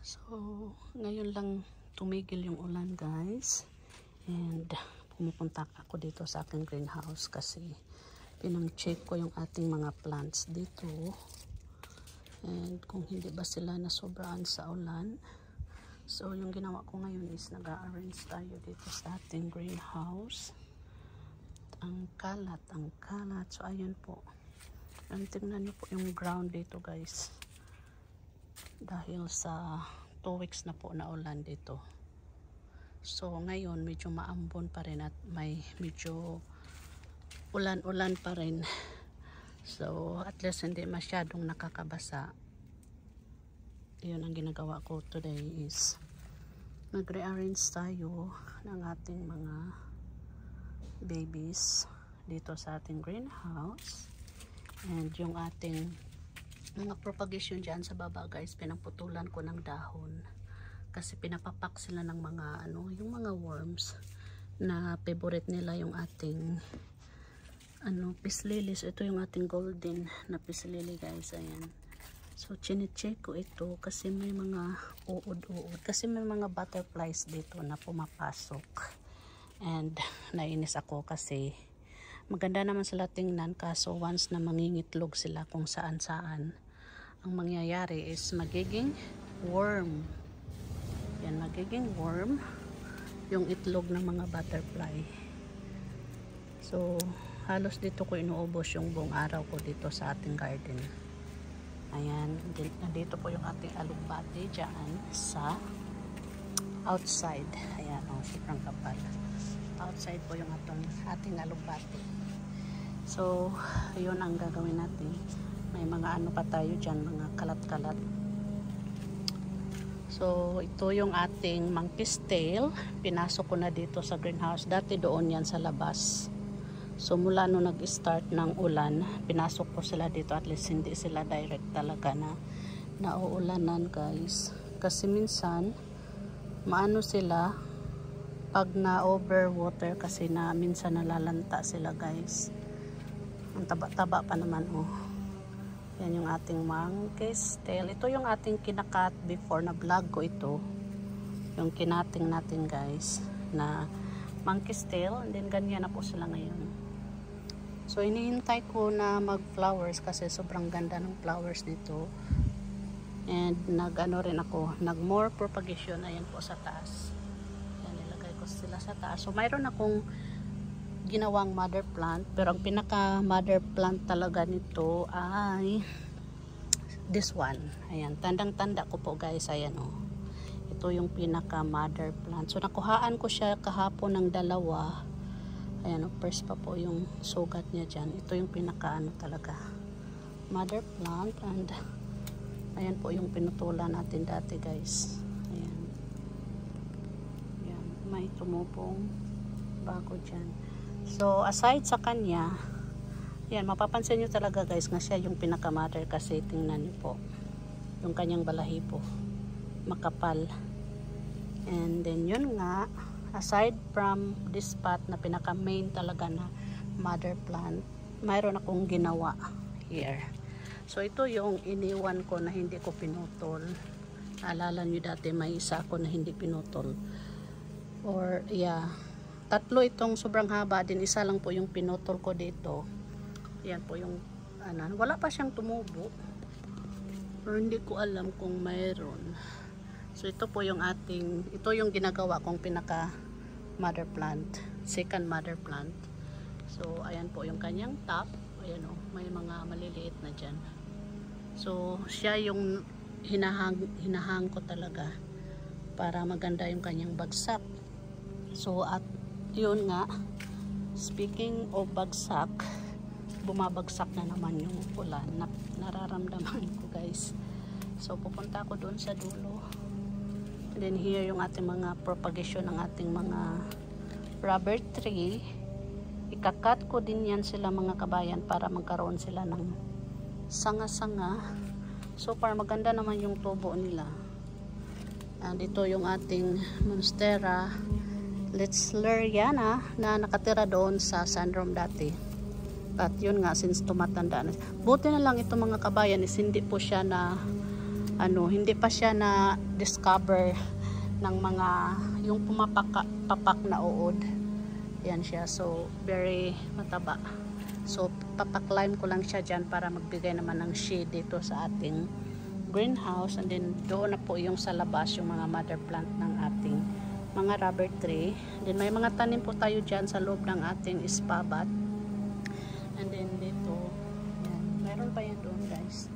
So, ngayon lang tumigil yung ulan guys. And pumupunta ako dito sa aking greenhouse kasi pinang-check ko yung ating mga plants dito. And kung hindi ba sila nasobraan sa ulan. So, yung ginawa ko ngayon is nag-arrange tayo dito sa ating greenhouse. Ang kalat. So, ayun po. And tingnan nyo po yung ground dito guys. Dahil sa 2 weeks na po na ulan dito. So, ngayon medyo maambon pa rin at may medyo ulan-ulan pa rin. So, at least hindi masyadong nakakabasa. Yun ang ginagawa ko today is nag-rearrange tayo ng ating mga babies dito sa ating greenhouse. And yung ating mga propagation dyan sa baba guys, pinamputulan ko ng dahon. Kasi pinapapak sila ng mga yung mga worms na favorite nila yung ating peace lilies. Ito yung ating golden na peace lily guys, ayan. So chine-check ko ito kasi may mga uod-uod, kasi may mga butterflies dito na pumapasok. And nainis ako kasi maganda naman sila tingnan, kaso once na mangingitlog sila kung saan-saan, ang mangyayari is magiging worm. Yan, magiging worm yung itlog ng mga butterfly. So halos dito ko inuubos yung buong araw ko dito sa ating garden. Ayan, nandito po yung ating alugbati dyan sa outside. Ayan, sobrang kapal. Outside po yung ating alugbati. So, yun ang gagawin natin. May mga pa tayo dyan, mga kalat-kalat. So, ito yung ating monkey's tail. Pinasok ko na dito sa greenhouse. Dati doon yan sa labas. So mula nung nag-start ng ulan, pinasok ko sila dito, at least hindi sila direct talaga na nauulanan guys. Kasi minsan maano sila pag na overwater, kasi na minsan nalalanta sila guys. Ang taba-taba pa naman Yan yung ating monkey's tail. Ito yung ating kinakat before na vlog ko ito. Yung kinating natin guys na monkey's tail, and then ganyan na po sila ngayon. So, inihintay ko na mag-flowers kasi sobrang ganda ng flowers dito. And rin ako, nag-more propagation. Ayan po sa taas. Ayan, nilagay ko sila sa taas. So, mayroon akong ginawang mother plant. Pero ang pinaka-mother plant talaga nito ay this one. Ayan, tandang-tanda ko po guys. Ayan Ito yung pinaka-mother plant. So, nakuhaan ko siya kahapon ng 2. Ayan, first pa po yung sugat niya dyan. Ito yung pinaka talaga mother plant. And ayan po yung pinutulan natin dati guys. Ayan. Ayan, may tumupong bago dyan. So aside sa kanya, ayan, mapapansin nyo talaga guys na siya yung pinaka mother kasi tingnan nyo po yung kanyang balahibo, makapal. And then yun nga, aside from this spot na pinaka main talaga na mother plant, mayroon akong ginawa here. So ito yung iniwan ko na hindi ko pinutol. Alala nyo dati may isa ako na hindi pinutol. Or yeah, 3 itong sobrang haba din, isa lang po yung pinutol ko dito. Yan po yung wala pa siyang tumubo. Or hindi ko alam kung mayroon. So ito po yung ito yung ginagawa kong pinaka mother plant, second mother plant. So ayan po yung kanyang top. Ayan may mga maliliit na dyan. So siya yung hinahang ko talaga para maganda yung kanyang bagsak. So at yun nga, speaking of bagsak, bumabagsak na naman yung ulan na nararamdaman ko guys. So pupunta ako doon sa dulo. And then here yung ating mga propagation ng ating mga rubber tree. Ikakat ko din yan sila mga kabayan para magkaroon sila ng sanga-sanga. So far maganda naman yung tubo nila. And ito yung ating monstera Letzleriana na nakatira doon sa sunroom dati. At yun nga, since tumatanda na. Buti na lang itong mga kabayan is hindi po siya na hindi pa siya na discover ng mga yung papak na uod. Yan siya, so very mataba. So papakline ko lang siya dyan para magbigay naman ng shade dito sa ating greenhouse, and then doon na po yung sa labas yung mga mother plant ng ating mga rubber tree. Then may mga tanim po tayo dyan sa loob ng ating espabat. And then dito, yan, meron pa yan doon guys.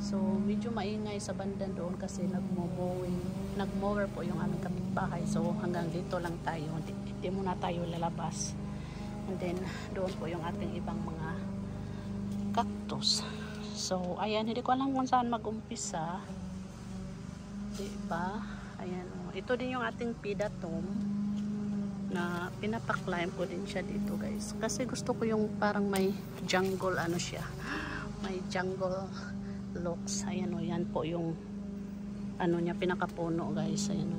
So medyo maingay sa banda doon kasi nagmower po yung aming kapitbahay. So hanggang dito lang tayo, hindi muna tayo lalabas. And then doon po yung ating ibang mga cactus. So ayan, hindi ko alam kung saan mag-umpisa, diba? Ayan, ito din yung ating pidatum na pinapaklim ko din siya dito guys, kasi gusto ko yung parang may jungle siya, may jungle looks. Ayan yan po yung niya, pinakapuno guys. Ayan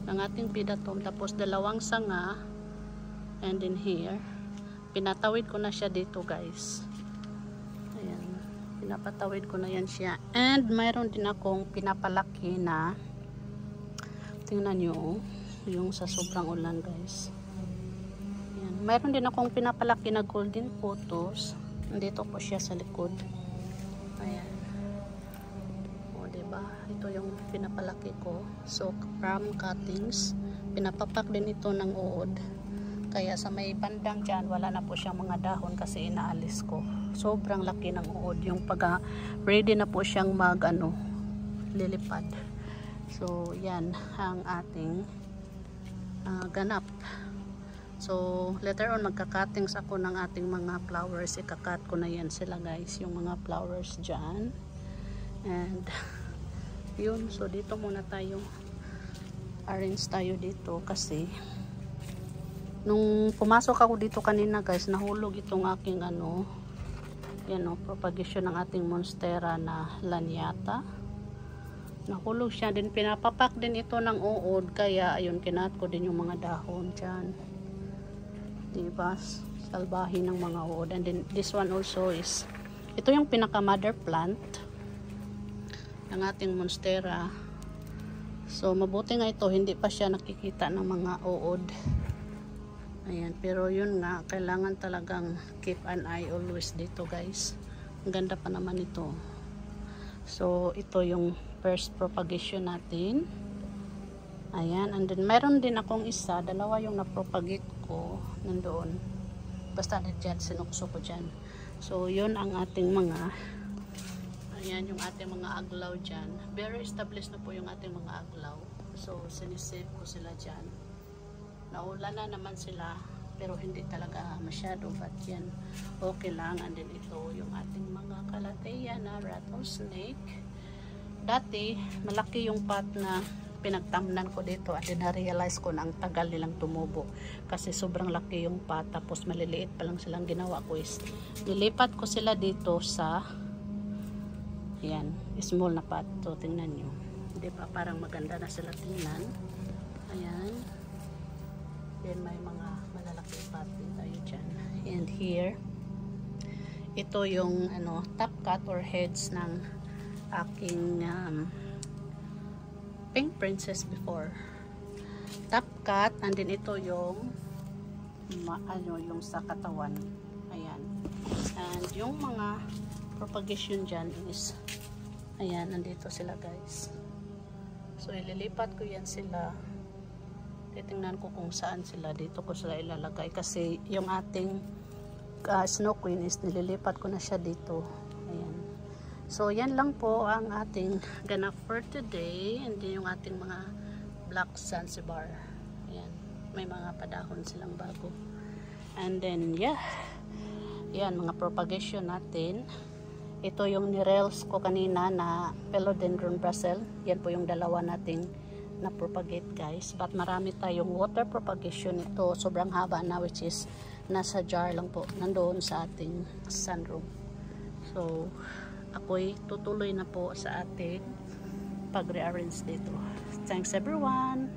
ng ating pidatum, tapos dalawang sanga, and then here pinatawid ko na siya dito guys. Ayan, pinapatawid ko na yan siya, and mayroon din akong pinapalaki na, tingnan nyo yung sa sobrang ulan guys. Ayan, mayroon din akong pinapalaki na golden photos, dito po siya sa likod. Ayan, o diba, ito yung pinapalaki ko. So from cuttings, pinapapak din ito ng uod, kaya sa may bandang dyan wala na po siyang mga dahon kasi inaalis ko. Sobrang laki ng uod, yung pag ready na po siyang lilipad. So yan ang ating ganap. So later on magka-cuttings ako ng ating mga flowers. Ika-cut ko na yan sila guys, yung mga flowers dyan. And yun, so dito muna tayo, arrange tayo dito kasi nung pumasok ako dito kanina guys, nahulog itong aking propagation ng ating monstera na lanyata. Nahulog siya, din pinapapak din ito ng uod, kaya ayun, kinat ko din yung mga dahon dyan, diba, salbahe ng mga uod. And then this one also is, ito yung pinaka mother plant ng ating monstera. So mabuti nga ito, hindi pa siya nakikita ng mga uod. Ayan, pero yun nga, kailangan talagang keep an eye always dito guys. Ang ganda pa naman ito. So ito yung first propagation natin. Ayan, and then meron din akong isa, dalawa yung na-propagate ko nandoon. Basta dyan, sinukso ko dyan. So yun ang ating mga, ayan yung ating mga aglaw dyan. Very established na po yung ating mga aglaw. So sinisave ko sila dyan. Naulan na naman sila, pero hindi talaga masyado, but yan, okay lang. And then ito yung ating mga kalateya na rattlesnake. Dati malaki yung pot na pinagtamnan ko dito, at then na-realize ko na ang tagal nilang tumubo kasi sobrang laki yung pot, tapos maliliit pa lang silang. Ginawa ko is nilipat ko sila dito sa yan, small na pot. So tingnan nyo, di ba, parang maganda na sila tingnan. Ayan, then may mga malalaki pot din tayo dyan. And here, ito yung top cut or heads ng aking pink princess before. Top cut, and then ito yung yung sa katawan. Ayan, and yung mga propagation dyan is, ayan, nandito sila guys. So ililipat ko yan sila. Titingnan ko kung saan sila, dito ko sila ilalagay kasi yung ating snow queen is nililipat ko na siya dito. Ayan. So yan lang po ang ating ganap for today. And then yung ating mga black Zanzibar. Ayan. May mga padahon silang bago. And then yeah, yan mga propagation natin. Ito yung nirels ko kanina na Philodendron Brazil. Yan po yung dalawa nating na propagate guys, but marami tayong water propagation. Ito sobrang haba na, which is nasa jar lang po, nandoon sa ating sunroom. So ako'y tutuloy na po sa ating pag-rearrange dito. Thanks everyone.